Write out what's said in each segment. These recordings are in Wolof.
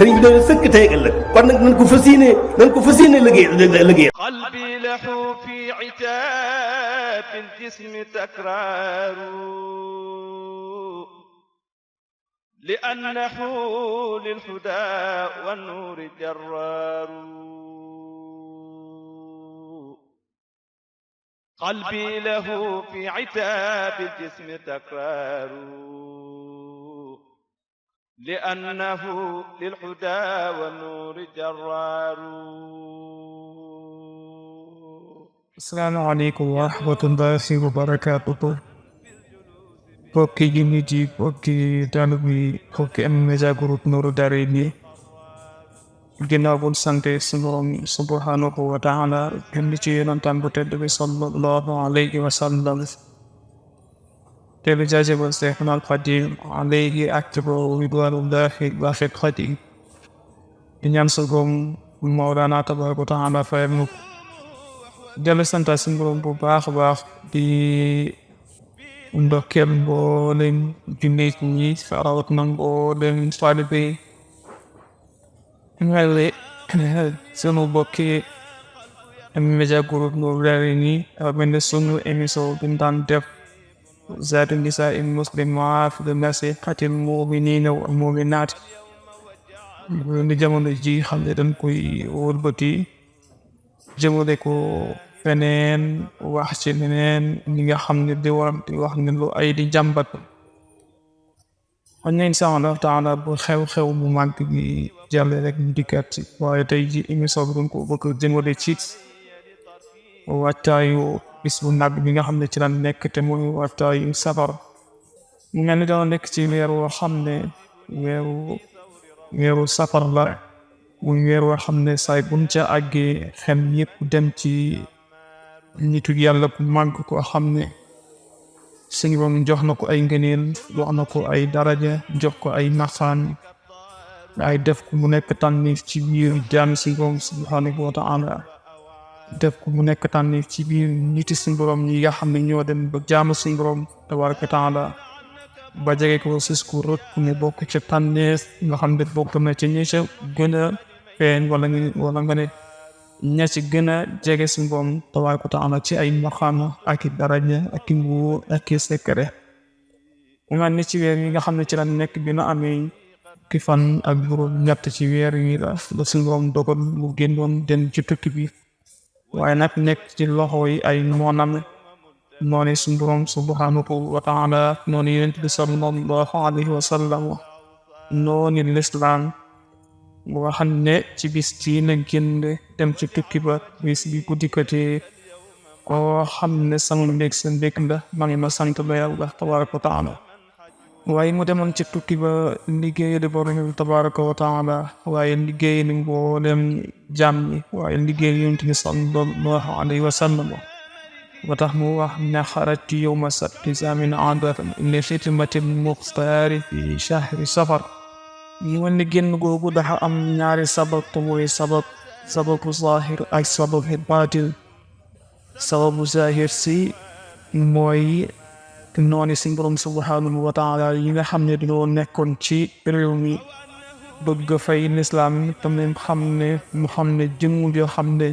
sëriñ bi doon sëkk tey ak ëllëg kon nag nañ ko fas yéene liggéey قلبي له في عتاب الجسم تكرار لأنه للهدى والنور جرار قلبي له في عتاب الجسم تكرار لأنه للهدى والنور جرار. Assalamualaikum warahmatullahi wabarakatuh. Bokki jullit yi, bokki taalibe yi, bokki M-Media Group Nourou Darayni. Ginnaaw bu sante sunu Boroom subhanahu wa ta'ala julli ci yonentam bu tedd bi sallallahu alayhi wa sallam. Te lu jaajëfal Seexna al-Xadiim alayhi akbaru ridwaanullahi wa xadim. Di ñaan sa Boroom Mawlana tabaaraka wa ta'ala fayal nu dellu santa sunu Boroom bu baax a baax di ndokkeel mboolem jullit ñi rawat na mboolem taalibe yi ngale sunu bokki M-Media Group Nourou Darayni mel sunu émission bi daan def zaatu nisaa il muslimaat fi nasihatil mu'miniina wal mu'minaat ni jamono ji xam ne dañ koy wëlbati jëmale ko feneen wax ci leneen ñi nga xam ne di wax ne lu ay di jàmbat xam ne insha Allah taala bu xew-xew bu màgg bi jàlle rek ñu dikkaat ci waaye tey ji émission bi dañ ko bëgg jëmale ci wàccaayu bis bu nag bi nga xam ne ci la nekk te muy wàccaayu safar mu mel ni dana nekk ci weer woo xam ne weeru safar la muy weer woo xam ne saay buñ ca àggee xel yëpp dem ci nitu yàlla bu màgg koo xam ne suñu Boroom jox na ko ay ngëneel jox na ko ay daraja jox ko ay nafaan ay def ko mu nekk tànniif ci biir jaam suñu Boroom subhanahu wa ta'ala def ko mu nekk tànniif ci biir niti suñu Boroom ñi nga xam ne ñoo dem ba jaamu suñu Boroom tabaaraka wa ta'ala ba jege ko sis ko rot ne bokk ci tànneef nga xam ne bokk na ci ñi ca gën a feeñ wala nga ne ña ci gën a jege suñu Boroom tabaaraka wa ta'ala ci ay maqaama ak i daraja ak i nguur ak i secret mu mel ni ci weer yi nga xam ne ci la nekk bi na amee ki fan ak juróom ñett ci weer yi la suñu Boroom dogal mu génnoon dem ci tukki bi waaye nag nekk ci loxo yi ay noonam noonu suñu Boroom subhanahu wa ta'ala noonu yonent bi sallallahu alayhi wa sallam noonu lislaam boo xam ne ci bis ci na génn dem ci tukki ba bis bi ku dikkatee koo xam ne sama mbég sa mbég la ma ngi ma sant la Yàlla tabaaraka wa ta'ala waaye mu demoon ci tukki ba liggéey di Boroom tabaaraka wa ta'ala waaye liggéey ni mboolem jaam ñi waaye liggéey yonent bi sallallahu alayhi wa sallam ba tax mu wax ne xarajtu yawma sabti zamin adar li xidmati muxtaari fi shahri safar ñu mel ni génn googu dafa am ñaari sabab te mooy sababu zahir ak sababu baatin sababu zahir si mooy noonu suñu Boroom subhanahu wa ta'ala yi nga xam ne dañoo nekkoon ci réew mi bëgg fay lislaam tamit mu xam ne jëmm joo xam ne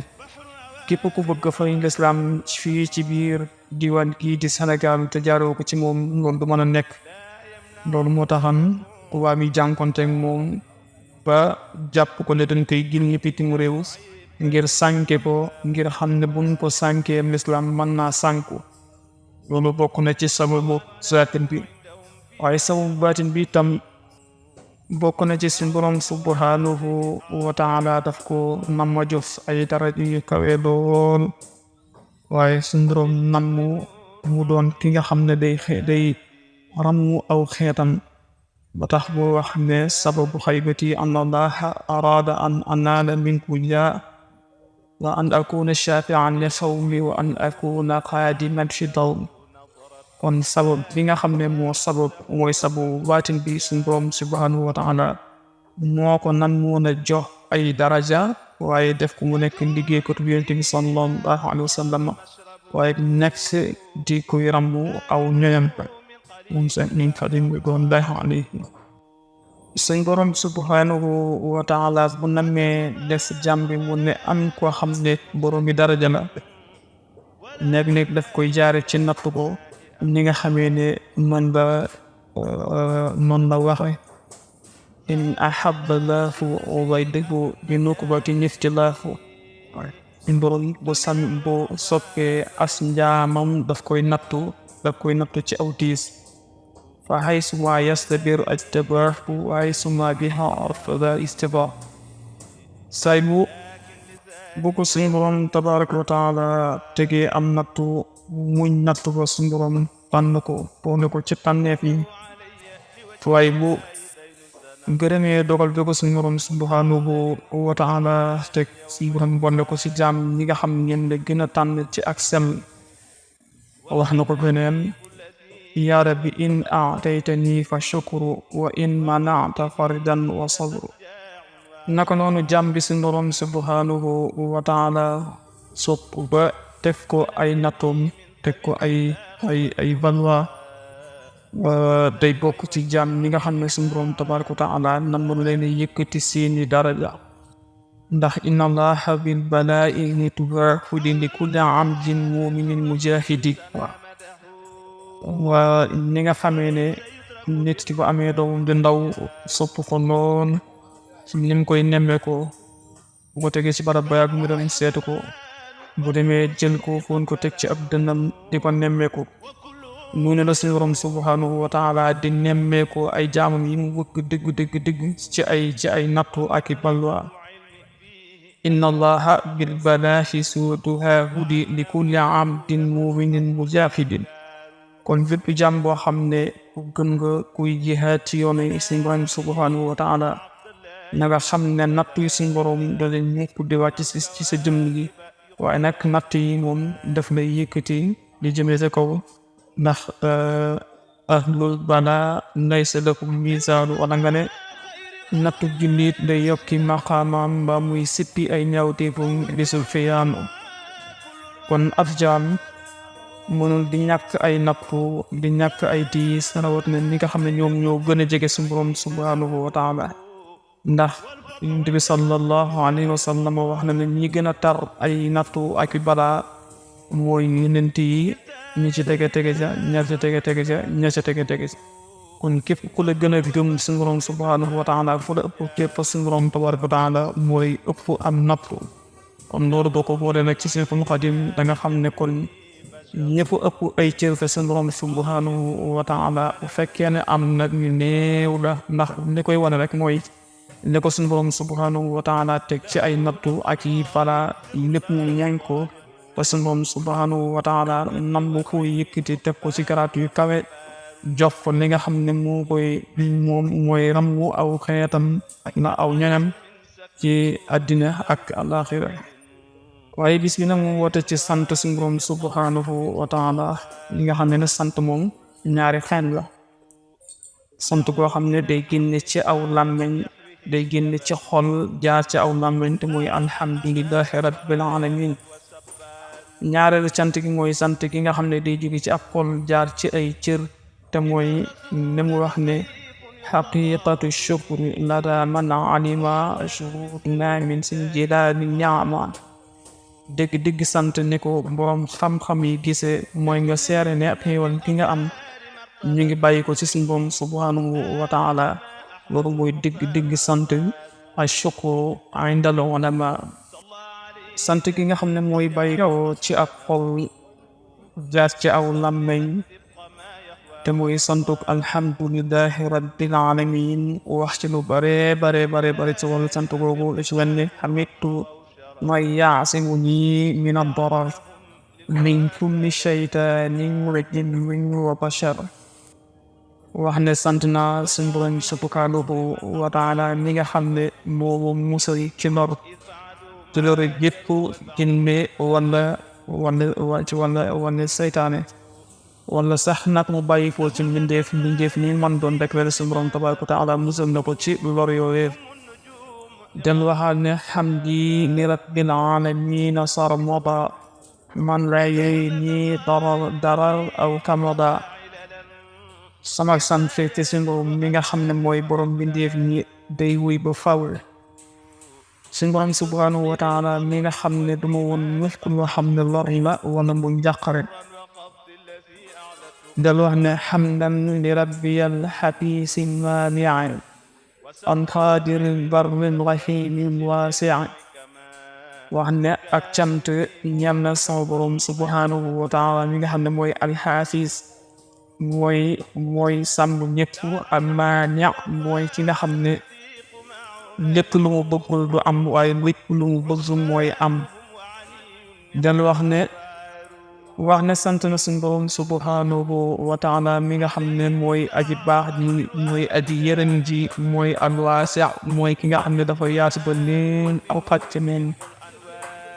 képp ku bëgg fay lislaam fii ci biir diwaan kii di Sénégal te jaaroo ko ci moom loolu du mën a nekk loolu moo taxan waa mi jànkonteeg moom ba jàpp ko ne dañ koy génne bitim réew ngir sànke ko ngir xam ne buñ ko sànkee lislaam mën naa sànku loolu bokk na ci sababu zaatin bi waaye sababu baatin bi tam bokk na ci suñu Boroom subhanahu wa ta'ala daf ko nam ma jox ay daraja yu kawe lool waaye suñu Boroom nam mu doon ki nga xam ne day ramu aw xeetam ba tax boo wax ne sababu xaybati an allaha araada an anaala minku jaa wa an akuna shafi'an li xawmi wa an akuna xaadiman fi dawm kon sabab bi nga xam ne mooy sababu baatin bi suñu Boroom subhanahu wa ta'ala moo ko nan moon a jox ay daraja waaye def ko mu nekk liggéey ko Yonent bi sallallahu alayhi wa sallam waaye nekk di koy rambu aw ñoñam moom sax niñ Xaadim bi doon day alayhi suñ borom subhanahu wa taala bu nammee def jàmm bi mu ne am koo xam ne borom bi daraja la nekk daf koy jaare ci natt ko ni nga xamee ne man ba noonu la waxe in ahabba laahu ubaydahu bi nukbati niftilaahu suñ borom bu soppee as njaamam daf koy nattu ci aw tiis fa haysuma yastabir ajtabaahu wa haysuma biha arfada istibaa say bu ko suñ borom tabaraka wa taala tegee am nattu muñ nattu ko suñ borom tànn ko boole ko ci tànneef yi waaye bu gërëmee dogal bi ko suñ borom subhanahu wa taala teg suñ borom boole ko ci jaam ñi nga xam ngeen la gën a tànn ci ak sell wax na ko beneen yaa rabbi in aataytani fa shukru wa in manata faridan wa sabru naka noonu jàmm bi suñ borom subhanahu wa taala sopp ba def ko ay nattoom teg ko ay balwa day bokk ci jàmm ñi nga xam ne suñ borom tabaraka wa taala namul leen yëkkati seeni daraja ndax inna allaha bil balaa'i nitubahudi li kulli abdin muminin mujahidi waa ñi nga xamee ne nit ki bu amee doom di ndaw sopp ko lool lim koy nemmee ko bu ko tegee ci barab ba yàgg mu dem seetu ko bu demee jël ko foon ko teg ci ab dënnam di ko nemmee ko noonu la suñu borom subhanahu wa taala di nemmee ko ay jaamam yi mu wëkk dëgg ci ay nattu ak i balwa inna allaha bil balaahi suutuha hudi li kulli abdin muminin mujahidin kon bépp jàmm boo xam ne gën nga kuy jihaad ci yoonu suñu borom subhanahu wa taala na nga xam ne natt yi suñu borom da leen ñëpp di wàcc ci sa jëmm gi waaye nag natt yi moom daf lay yëkkati di jëmee sa kaw ndax ahlul balaa laysa lahum miizaanu wala nga ne nattu jullit day yokki maqaamam ba muy sippi ay ñaawteefam bisul fiyaam kon ab jaam mënul di ñàkk ay nattu di ñàkk ay tiis rawat na ñi nga xam ne ñoom ñoo gën a jege suñu borom subhanahu wa taala ndax Yonent bi sallallahu alayhi wa sallam wax na ne ñi gën a tar ay nattu ak balaa mooy yonent yi ñi ci tege ja ña ca tege ja kon képp ku la gën a gëm suñu borom subhanahu wa taala fu la ëpp képp suñu borom tabaraka wa taala mooy ëpp am nattu kon loolu boo ko boolee nag ci Seexul Xadim da nga xam ne kon ñëpp ëpp ay cër fa suñu borom subhanahu wa taala bu fekkee ne am nag ñu néew la ndax li koy wane rek mooy ne ko suñu borom subhanahu wa taala teg ci ay nattu ak yi fala lépp ñu ñaan ko ba suñu borom subhanahu wa taala nam mu ko yëkkati teg ko ci garaat yu kawe jox ko li nga xam ne moom mooy ramu aw xeetam ak na aw ñañam ci àddina ak alaxira waaye bis bi nag moom woote ci sant suñu borom subhanahu wa taala li nga xam ne sant moom ñaari xeet la sant koo xam ne day génne ci aw làmmeñ day génne ci xol jaar ci aw làmmeñ te mooy alhamdulillahi rabbil alamin ñaareelu sant gi mooy sant gi nga xam ne day jóge ci ab xol jaar ci ay cër te mooy ne mu wax ne xaqiqatu shukri lada man alima shurutna min sin jilaani ñaama dëgg sant ni ko borom xam-xam yi gisee mooy nga seere ne xéewal ki nga am ñu ngi bàyyi ko ci suñu borom subhanahu wa taala loolu mooy dëgg sant ay shukru indal ulama sant ki nga xam ne mooy bàyyi ko ci ab xol jaar ci aw làmmeñ te mooy santuk alhamdulillahi rabbil alamin wax ci lu bare ci wàllu sant googu la ci wenn xamitu mooy yaasimuni min ad-darar min kulli shaytanin rajim wa bashar wax ne sant naa suñu borom subhanahu wa taala mi nga xam ne moo musal ci lor yëpp jinne wala seytaane wala sax nag mu bàyyi ko ci mbindeef ni man doon rek wala suñu borom tabaraka wa taala musal na ko ci lor yooyu del waxaat ne hamdi li rabbil alamin sarmada man la yey ni darar aw kamada sama sant te suñu borom mi nga xam ne mooy borom bindeef ñi day wuy ba faw suñu borom subhanahu wa taala mi nga xam ne duma woon mukk loo xam ne lor la wala mu njàqare dal wax ne hamdan li rabbiyal xafiisi maani'i an qaadiril barril rahiimil waasi'i wax ne ak cant ñam na sama borom subhanahu wa taala mi nga xam ne mooy alxaafis mooy sàmm ñëpp ak maani mooy ki nga xam ne lépp lu mu bëggul du am waaye lépp lu mu bëgg mooy am dal wax ne sant na suñu borom subhanahu wa taala mi nga xam ne mooy aji baax ji mooy aji yërëm ji mooy alwaasi mooy ki nga xam ne dafa yaatu ba leen aw pàcc neen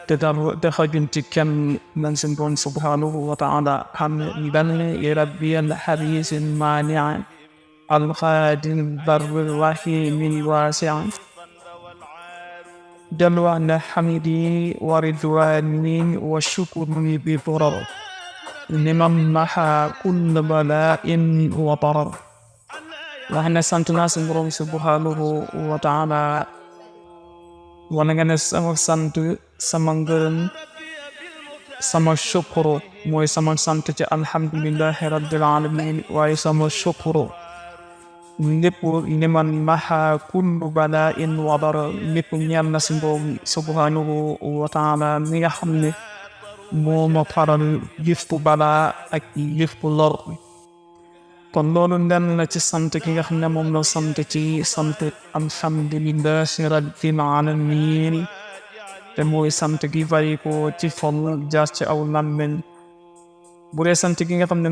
te dara xajul ci kenn man suñu borom subhanahu wa taala xam ne dan li rabbiyal xariisil maani' alxaadiril barril rahiimil waasi' del wax ne xamidi wa ridwaani wa shukri bi durar liman maha kulla balaa'in wa darar wax ne sant naa suñu borom subhanahu wa taala wala nga ne sama sant sama ngërëm sama shukru mooy sama sant ci alhamdulillahi rabbil alamin waaye sama shukru lépp liman maha kullu bala'in wa darar lépp ñeel na si borom subhanahu wa taala mi nga xam ne moo ma faral yëpp balaa ak yëpp lor kon loolu lenn la ci sant ki nga xam ne moom la sant ci sant alhamdulillahi rabbil alamin te mooy sant gi bàyyi ko ci xol jaar ci aw làmmiñ bu dee sant gi nga xam ne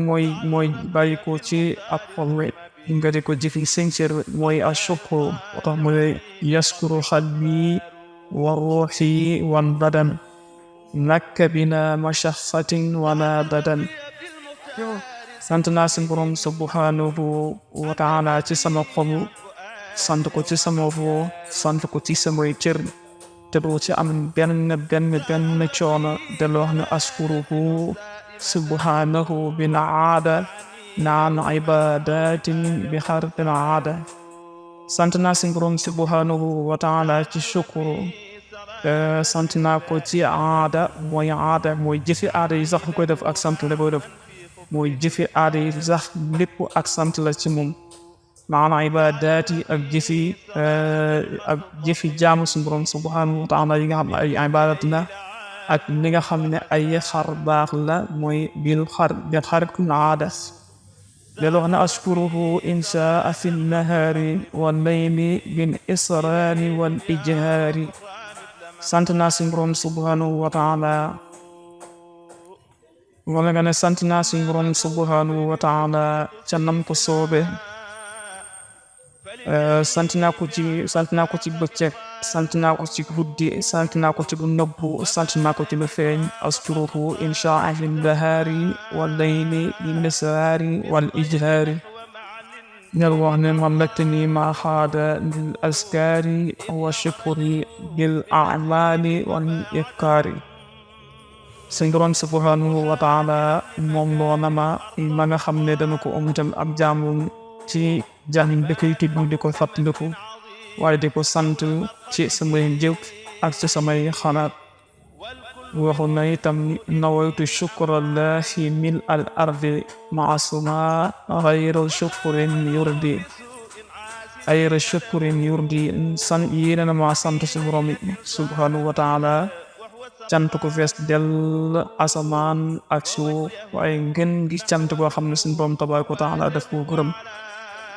mooy bàyyi ko ci ab xol nga di ko jëfi sincère mooy ashukru tax mu ne yaskuru qalbi wa ruuhi wal badan nakka bina mashaqatin wala badan sant naa si borom subhanahu wa taala ci sama xol sant ko ci sama ruu sant ko ci samay cër te doo ci am benn coono de loo xam ne askuruhu subhanahu bil aada naan ibadatin bi xarfil aada sant naa si borom subhanahu wa taala ci shukru sant naa ko ci aada mooy jëfi aada yi sax koy def ak sant la koy def mooy jëfi aada yi sax lépp ak sant la ci moom maanaam ibadaati ak jëfi jaamu suñu borom subhanahu wa taala yi nga xam ne ay ibadat la ak li nga xam ne ay xar baax la mooy bil xarfil aada loolu wax na ashkuruhu inshaa fi nahaari wal layli bil israari wal ijhaari sant naa si borom subhanahu wa taala wala nga ne sant naa si borom subhanahu wa taala ca nam ko soobe sant naa ko ci bëccëg sant naa ko ci guddi sant naa ko ci lu nëbbu sant naa ko ci lu feeñ ashkuruhu inshaa fi nahaari wal layli bil israari wal ijhaari ñal wax ne mallaktani ma xaada lil askari wa shukri bil a'mali wal ifkari suñ borom subhanahu wa taala moom loona ma nga xam ne dana ko tam ab jaamu ci jàng da koy tudd di ko fàttaliku waaye di ko sant ci samay jëf ak ci samay xalaat waxu na itam nawaytu shukrallahi mil al ardi maasuma xayra shukrin yurdi san yéene na ma sant si borom subhanahu wa taala cant ko fees del asamaan ak suuf waaye ngeen gi cant koo xam ne suñu borom tabaaraka wa taala daf ko gërëm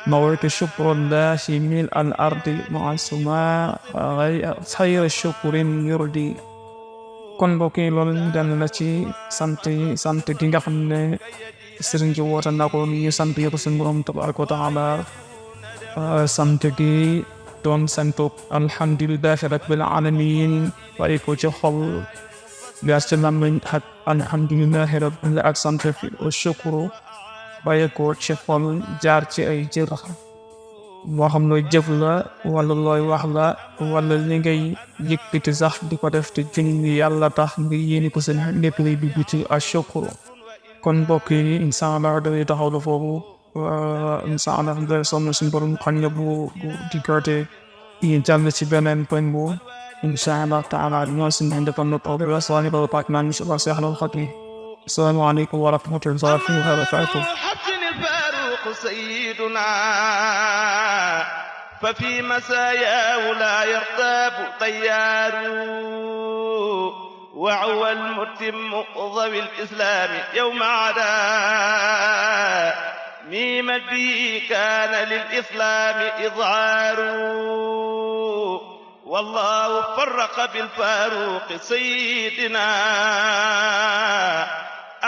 nawaytu shukrallahi mil al ardi maasuma xayra shukrin yurdi kon mbokk yi loolu dal na ci sant gi nga xam ne sëriñ ci woote na ko ñu sant yëpp suñu borom tabaaraka wa taala sant gi doon santu alhamdulillahi rabbil alamin waaye ko ci xol gas ci làmmiñ ak alhamdulillahi rabbil ak sant fi wa shukru waaye ko ci xol jaar ci ay jër moo xam looy jëf la wala looy wax la wala li ngay yëkkati sax di ko def te jëng yàlla tax nga yéeni ko seen lépp lay dugg ci ashukru kon mbokk yi insha Allah dañuy taxaw la foofu insha Allah da sonn suñu borom xañ na bu diggante yi jàll ci beneen poñ bu insha Allah taala ñoo si nañ defal na taw ba soo ni ba pak naan insha Allah seexal xakim السلام عليكم ورحمة الله وبركاته. حسن الفاروق سيدنا ففي مساياه لا يرتاب طيار وهو المتم ضوي الإسلام يوم عدا ميم به كان للإسلام إظهار والله فرق بالفاروق سيدنا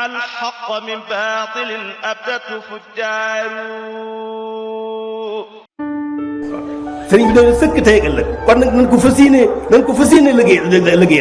الحق من باطل أبدته فجار sëriñ bi doon sëkk tey ëllëg kon nag nañ ko fas yéene liggéey